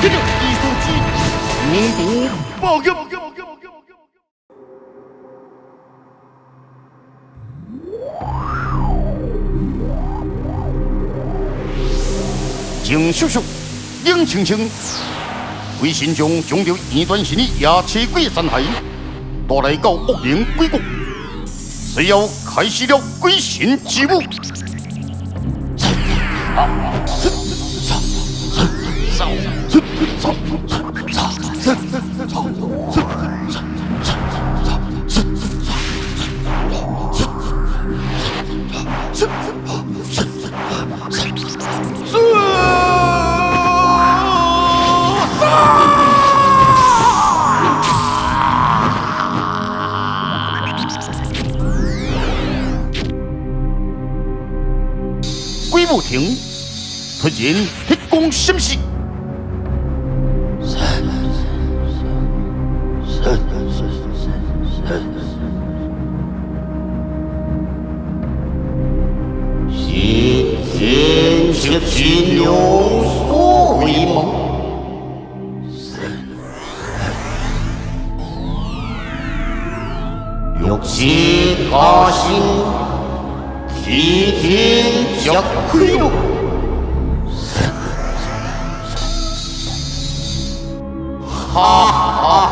这个艺术机，你报告。静叔叔，冷清清，为新疆将着异端性的野车鬼残骸带来到恶灵鬼国，随后开始了鬼神之舞。鬼舞亭突然黑光闪烁，是天色之有所为梦。欲知家心，替天着开路。哈哈哈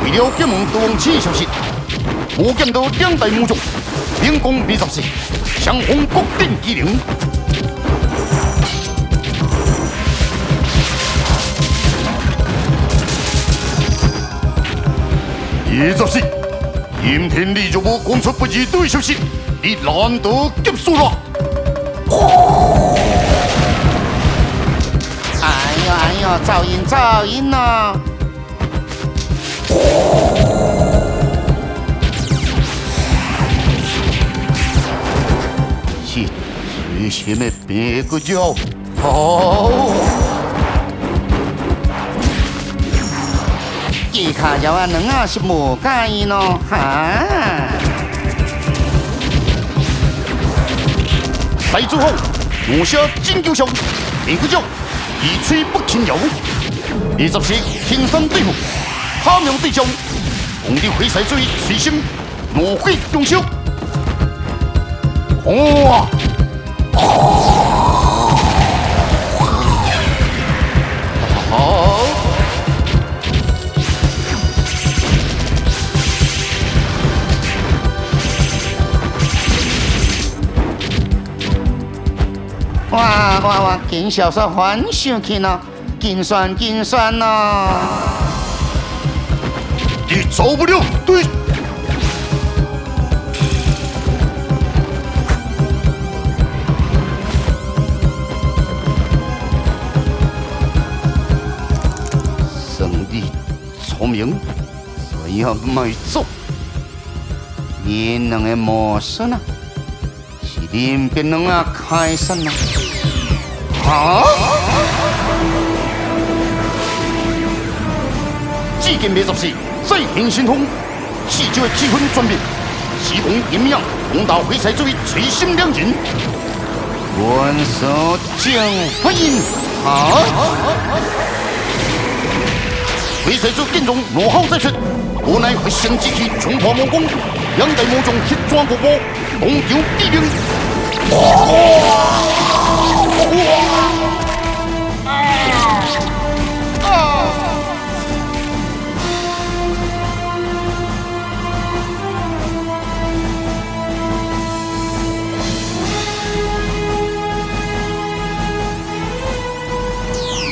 为了解问多王此消息，我见到两代武将，兵功20岁，相逢各定机灵。20岁，今天你若无讲出不义对消息，你难得结束了。哎呦，噪音啊！是最新的别个叫好。这卡叫啊，能啊是无介意喏，哈！赛之后，我下金球球，别个叫一吹不轻摇。20岁天生对付，他苗对将，红的回赛最随性，挪会中修。哇！好。哇！见小说翻上去咯，精算咯！你走不了，对。胜利聪明，最后没走。你两个模式呢？是恁别两个开始呢？啊！只见20岁再现神通，四周的气氛转变，时光阴阳，红道回赛作为最新两人，元首将欢迎啊！回赛组见中落后再出，无奈会先集体冲破魔宫，两代魔将血抓过波，东场必赢。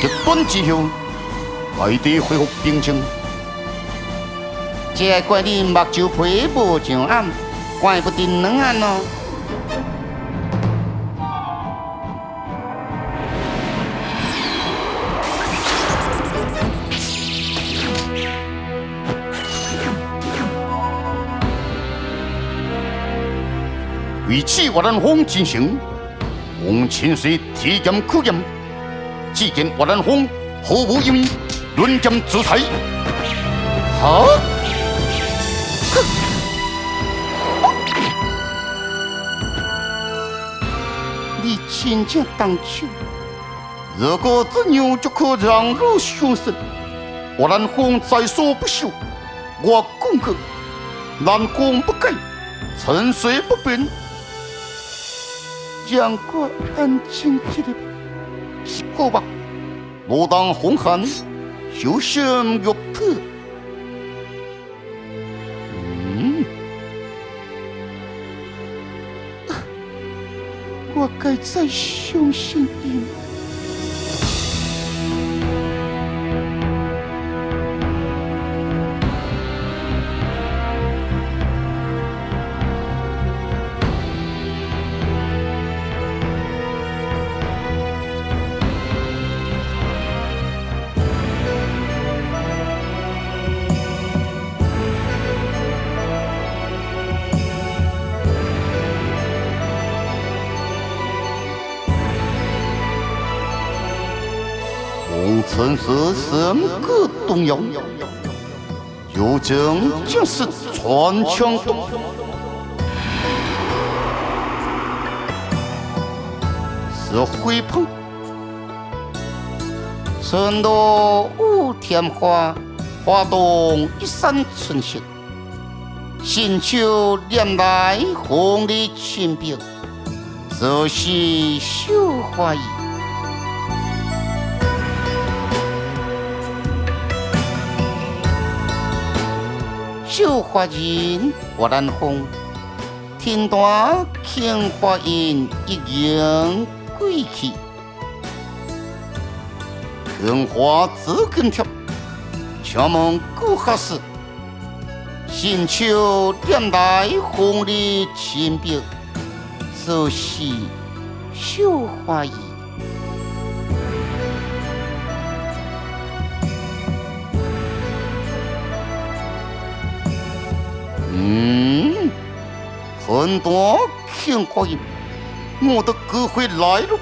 日本之后，外地恢复平静。这怪你目睭皮无上暗，怪不得两暗咯。为此越南方进行王清水体检考验，只见越南方毫无疑义，论剑自裁。好，你真正当手，如果这样就可让路凶神，越南方在所不惜。我讲过，南光不改，沉水不变，让我安静一点吧。好吧，我当红汗，小心玉兔。我该再相信你吗？王承嗣深刻动摇，有将将士穿墙洞，是回鹏，春落五天花，花动一山春雪，新秋念来红的清碧，这是绣花衣。绣花人越南风，天端青花印一样贵气，杏花紫根条，请问顾客是？新秋念来红的清碧，这是绣花衣。很多青花印，我的cơ会来了。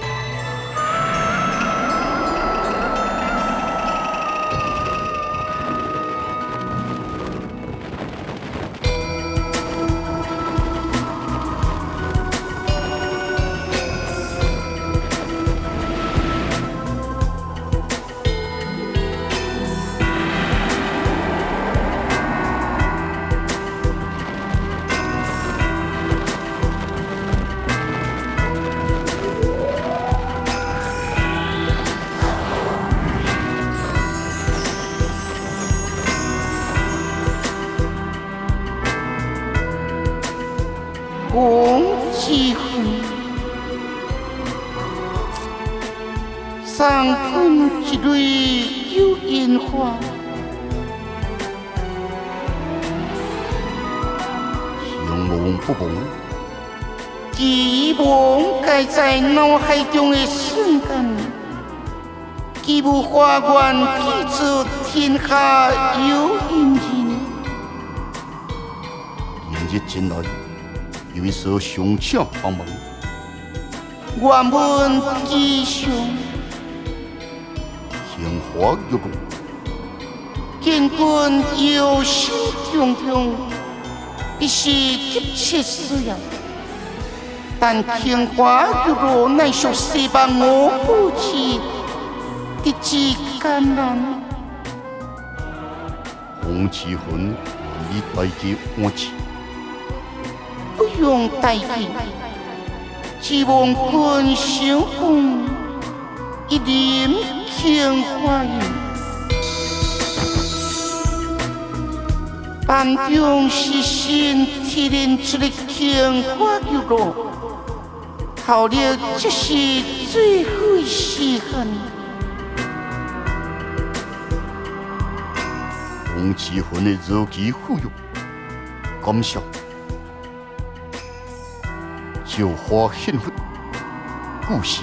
公鸡魂，三棍一蕊有烟花，相忘不忘，记忆盖在脑海中的瞬间，记不花冠记住天下有因人。连日前来。有一所雄强帮忙，我们吉祥，鲜花玉露，见君忧心忡忡，必是急切需要。但天花玉露乃属西方我不起，的之艰难。洪七魂愿意带给我去。不用代替，只望君相公一念青花印，班中是新提炼出的青花玉露，好了，这是最后的时限。洪七魂的肉体富有，感谢。就花幸福故事。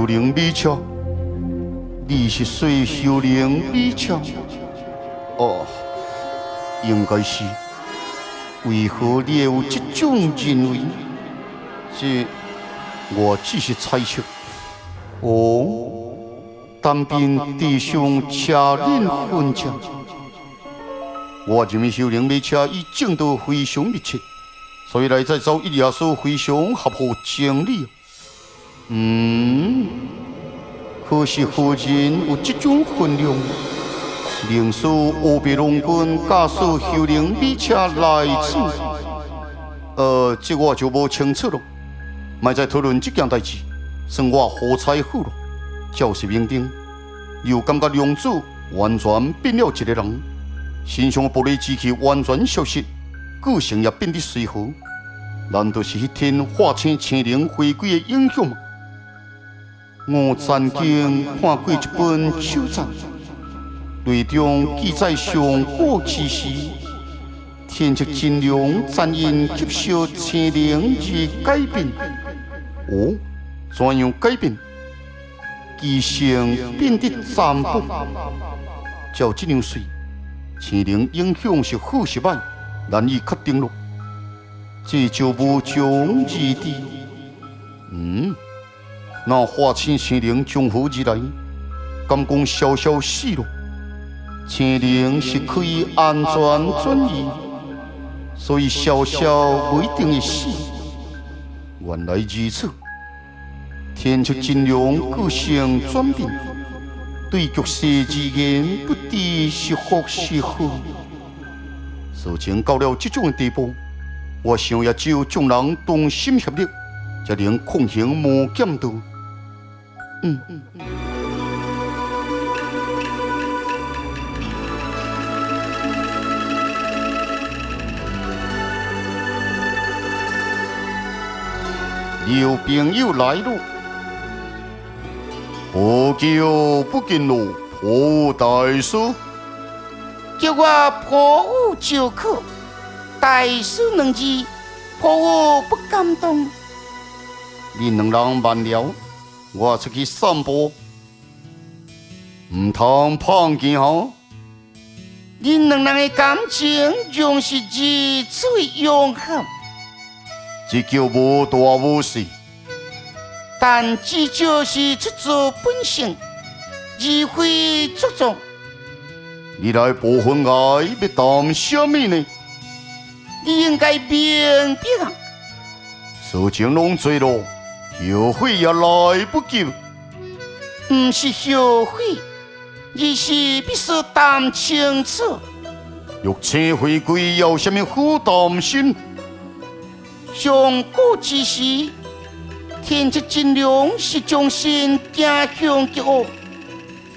幽灵美车，你是水幽灵美车？哦，应该是。为何你会有这种认为？这我只是猜测。哦，单凭弟兄车轮分车，我认为幽灵美车与正道非常密切，所以来再找一耶稣非常合乎情理。可是何人有这种分量？令使乌白龙君驾驶幽灵美车来此？这我就无清楚了。莫再讨论这件代志，算我好彩好了。照实明定，又感觉良子完全变了一个人，身上的玻璃机器完全消失，个性也变得随和。难道是迄天化成青灵回归的影响吗？我曾经看过一本手札。内中记载上古之时，天竺真龙暂因吸收青灵而改变。哦，怎样改变？机性变得残暴。照这样说，青灵影响是好是歹，难以确定了。这就无从而知。那化成青灵从何而来？敢讲消死了？青灵是可以安全转移，所以小不一定会死。原来如此，天竺真龙个性转变，对局势之言不知是福是祸。事情到了这种地步，我想也只有众人同心协力，才能抗衡魔剑道。有朋友来了，何叫不见了？破大师，叫我破屋就可，大师两字，破屋不敢动。你两人慢了，我出去散步，唔通碰见吼。恁两人的感情仍是如此永恒。这叫无大无小，但至少是出自本性，而非作状。你来部分我要谈什么呢？你应该明白啊！事情拢做了，后悔也来不及。不是后悔，而是必须谈清楚。玉清回归有什么好担心？上古之时，天竺真龙是将心走向极恶，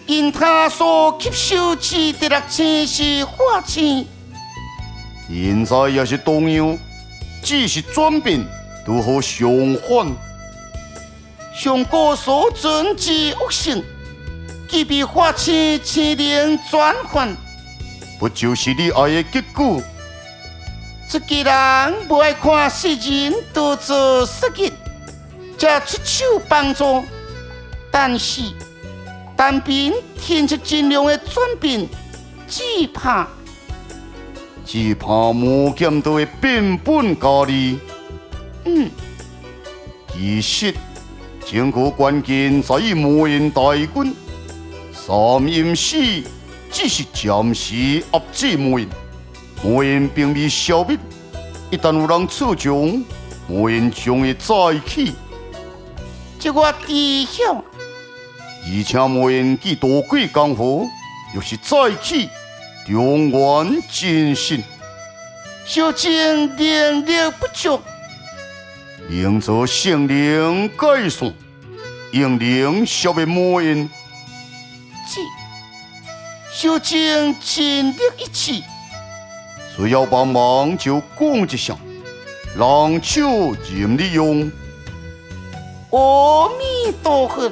因他所吸收之第六青是化青。现在也是同样，只是转变，如何相反？上古所存之恶性，既被化青青灵转换，不就是你爱的结果？这个人不爱看世人都做失业，才出手帮助。但是，单凭天竺真龙的转变，只怕魔剑道的变本加厉。其实，整个关键在于魔人大军。三阴使只是暂时压制魔人。魔人并未消灭，一旦有人出将，魔人将会再起。这我知晓。而且魔人既多鬼江湖，又是再起，中原真神。小情能力不足，灵则圣灵改善，用灵消灭魔人。小情尽力一起。需要帮忙就讲一声，人手任你用。阿弥陀佛。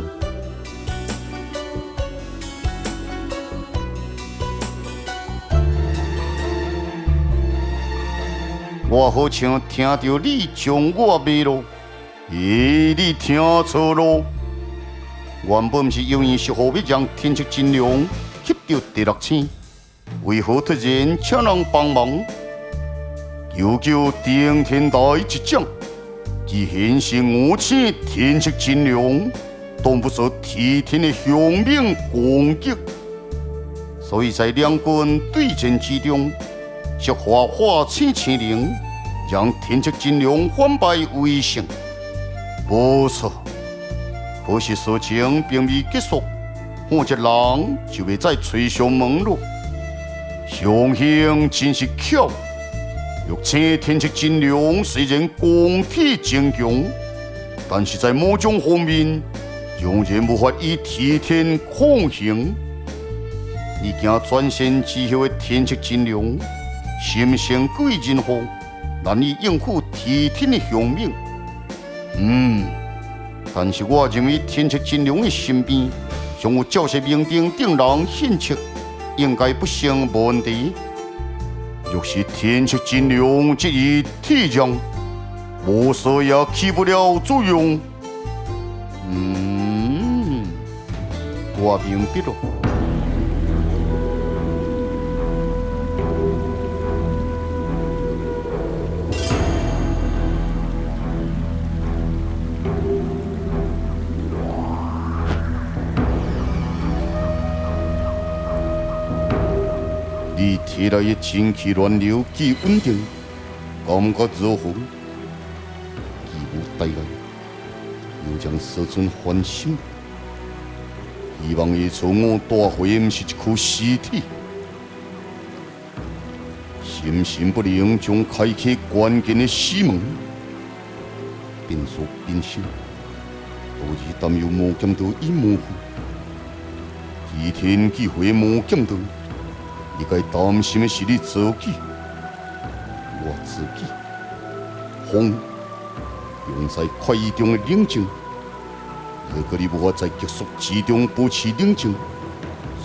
我好像听到你将我骂了，你听错了。原本是由于是何必将天chức真龍吸到第六星，為何突然請人幫忙？求求頂天大一掌，既然是我請天chức真龍，當不受天天的凶猛攻擊，所以在兩軍對戰之中，是花花千靈，將天chức真龍反敗為勝。不錯。可惜事情並未結束，我這人就會再吹上門咯。雄兄真是巧，欲請天chức真龍雖然功體精強，但是在某種方面仍然無法與天天抗衡。已經轉身之後的天chức真龍，心性貴人後，難以應付天天的凶猛。但是我認為天chức真龍的身邊，尚有教學名定定人獻策，應該不成問題。若是天chức真龍這一體將，無所也起不了作用。我明白了。你體內的精氣亂流既穩定，感覺如何？既無大礙，又將師尊歡心。希望下次我帶回唔是一具屍體。心神不寧，將開啟關鍵的死門。變數變心，導致擔憂魔劍道已模糊。天天機會魔劍道。你該擔心的是你自己，我自己。風用在快意中的冷靜，如果你無法在極速之中保持冷靜，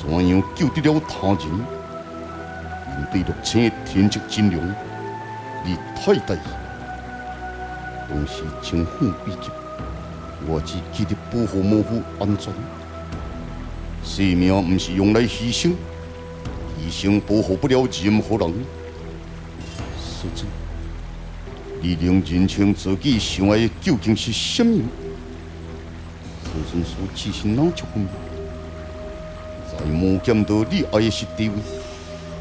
怎樣救得了他人？面對六千的天chức真龍，你太大意。當時情況危急，我只記得保護模糊安全。生命不是用來犧牲。醫生保護不了任何人，師尊，你能認清自己想愛的究竟是什麼？師尊說：“只是哪一方面？在魔劍道，你愛的是地位，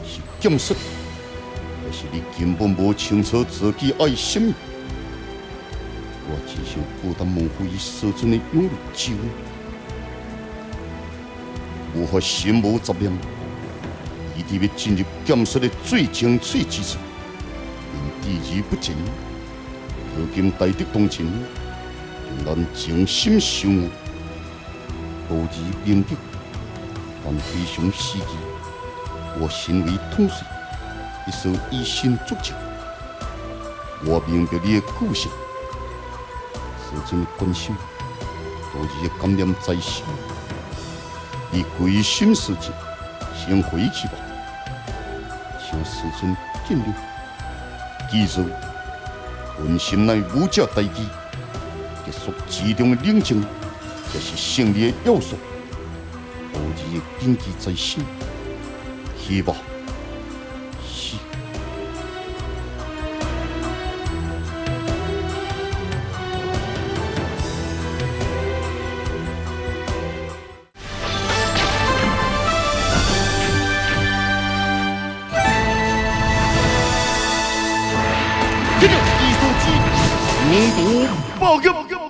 是劍術，還是你根本無清楚自己愛什麼？”我只想不但模糊於師尊的勇力之外，無法心無雜念。一定要進入劍術的最精粹之處，因地而不前，如今大敵當前，仍然精心修練，道義明白，但非常時機。我身為統帥，必須以身作則。我明白你的個性，師尊的關心，道義的感念在心，你歸心似箭。先回去吧，請師尊見諒。記住，本心乃武者大忌，結束其中的冷靜，這是勝利的要素。道義的謹記在心，去吧。是。民族报告。